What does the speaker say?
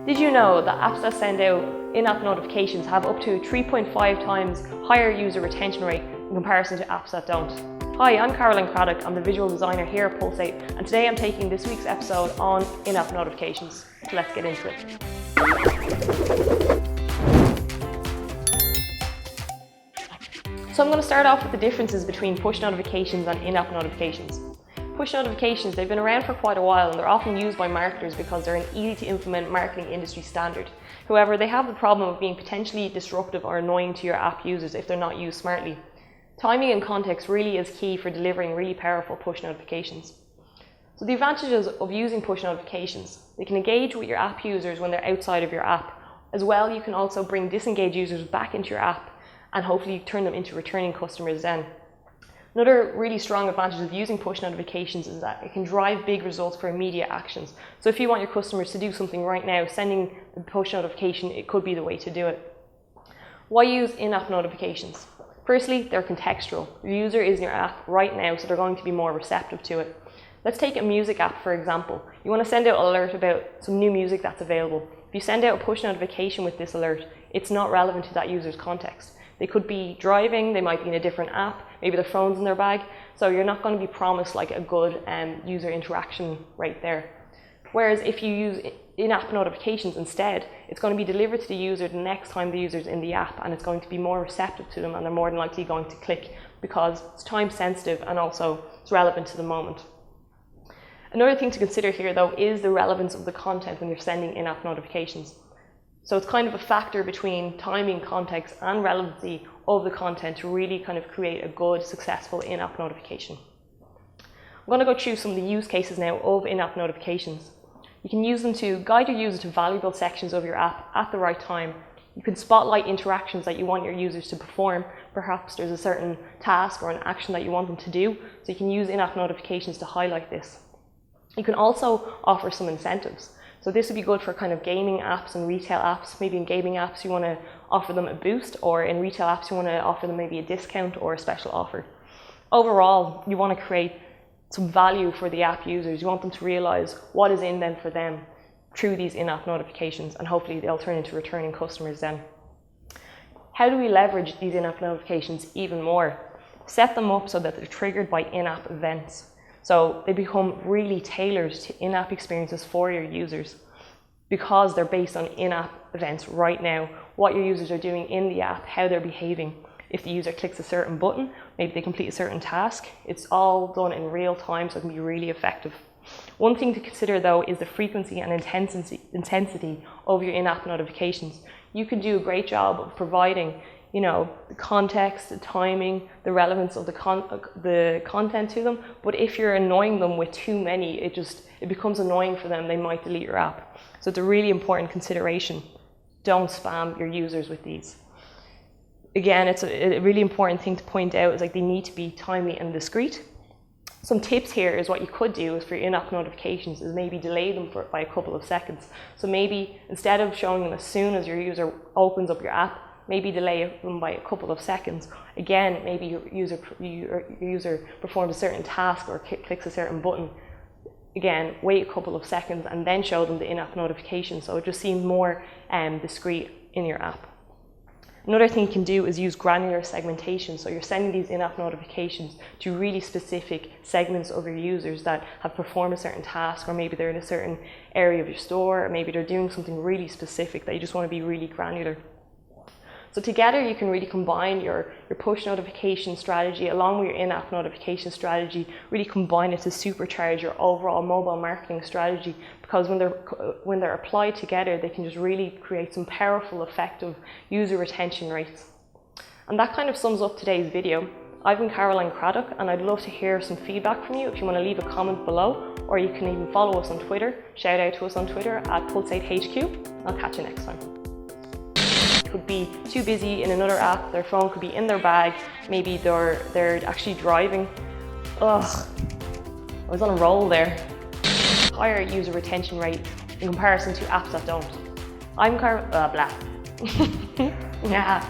Did you know that apps that send out in-app notifications have up to 3.5 times higher user retention rate in comparison to apps that don't? Hi, I'm Caroline Craddock. I'm the visual designer here at Pulsate, and today I'm taking this week's episode on in-app notifications. So let's get into it. So I'm going to start off with the differences between push notifications and in-app notifications. Push notifications, they've been around for quite a while and they're often used by marketers because they're an easy to implement marketing industry standard. However, they have the problem of being potentially disruptive or annoying to your app users if they're not used smartly. Timing and context really is key for delivering really powerful push notifications. So the advantages of using push notifications, they can engage with your app users when they're outside of your app. As well, you can also bring disengaged users back into your app and hopefully turn them into returning customers then. Another really strong advantage of using push notifications is that it can drive big results for immediate actions. So if you want your customers to do something right now, sending the push notification, it could be the way to do it. Why use in-app notifications? Firstly, they're contextual. Your user is in your app right now, so they're going to be more receptive to it. Let's take a music app, for example. You want to send out an alert about some new music that's available. If you send out a push notification with this alert, it's not relevant to that user's context. They could be driving, they might be in a different app, maybe their phone's in their bag, so you're not going to be promised like a good user interaction right there. Whereas if you use in-app notifications instead, it's going to be delivered to the user the next time the user's in the app, and it's going to be more receptive to them and they're more than likely going to click because it's time sensitive and also it's relevant to the moment. Another thing to consider here though is the relevance of the content when you're sending in-app notifications. So it's kind of a factor between timing, context and relevancy of the content to really kind of create a good, successful in-app notification. I'm going to go through some of the use cases now of in-app notifications. You can use them to guide your user to valuable sections of your app at the right time. You can spotlight interactions that you want your users to perform. Perhaps there's a certain task or an action that you want them to do, so you can use in-app notifications to highlight this. You can also offer some incentives. So this would be good for kind of gaming apps and retail apps. Maybe in gaming apps you want to offer them a boost, or in retail apps you want to offer them maybe a discount or a special offer. Overall, you want to create some value for the app users. You want them to realize what is in them for them through these in-app notifications, and hopefully they'll turn into returning customers then. How do we leverage these in-app notifications even more? Set them up so that they're triggered by in-app events. So they become really tailored to in-app experiences for your users because they're based on in-app events right now, what your users are doing in the app, how they're behaving. If the user clicks a certain button, maybe they complete a certain task, it's all done in real time, so it can be really effective. One thing to consider though is the frequency and intensity of your in-app notifications. You can do a great job of providing the context, the timing, the relevance of the content to them. But if you're annoying them with too many, it becomes annoying for them. They might delete your app. So it's a really important consideration. Don't spam your users with these. Again, it's a really important thing to point out is like they need to be timely and discreet. Some tips here is what you could do is for your in-app notifications is maybe delay them by a couple of seconds. So maybe instead of showing them as soon as your user opens up your app, maybe delay them by a couple of seconds. Again, maybe your user performs a certain task or clicks a certain button. Again, wait a couple of seconds and then show them the in-app notification, so it just seems more discreet in your app. Another thing you can do is use granular segmentation. So you're sending these in-app notifications to really specific segments of your users that have performed a certain task, or maybe they're in a certain area of your store, or maybe they're doing something really specific that you just want to be really granular. So together you can really combine your push notification strategy along with your in-app notification strategy, really combine it to supercharge your overall mobile marketing strategy, because when they're applied together, they can just really create some powerful, effective user retention rates. And that kind of sums up today's video. I've been Caroline Craddock, and I'd love to hear some feedback from you. If you want to leave a comment below, or you can even follow us on Twitter. Shout out to us on Twitter at PulsateHQ. I'll catch you next time. Could be too busy in another app, their phone could be in their bag, maybe they're actually driving. Ugh, I was on a roll there. Higher user retention rate in comparison to apps that don't. I'm blah. Yeah.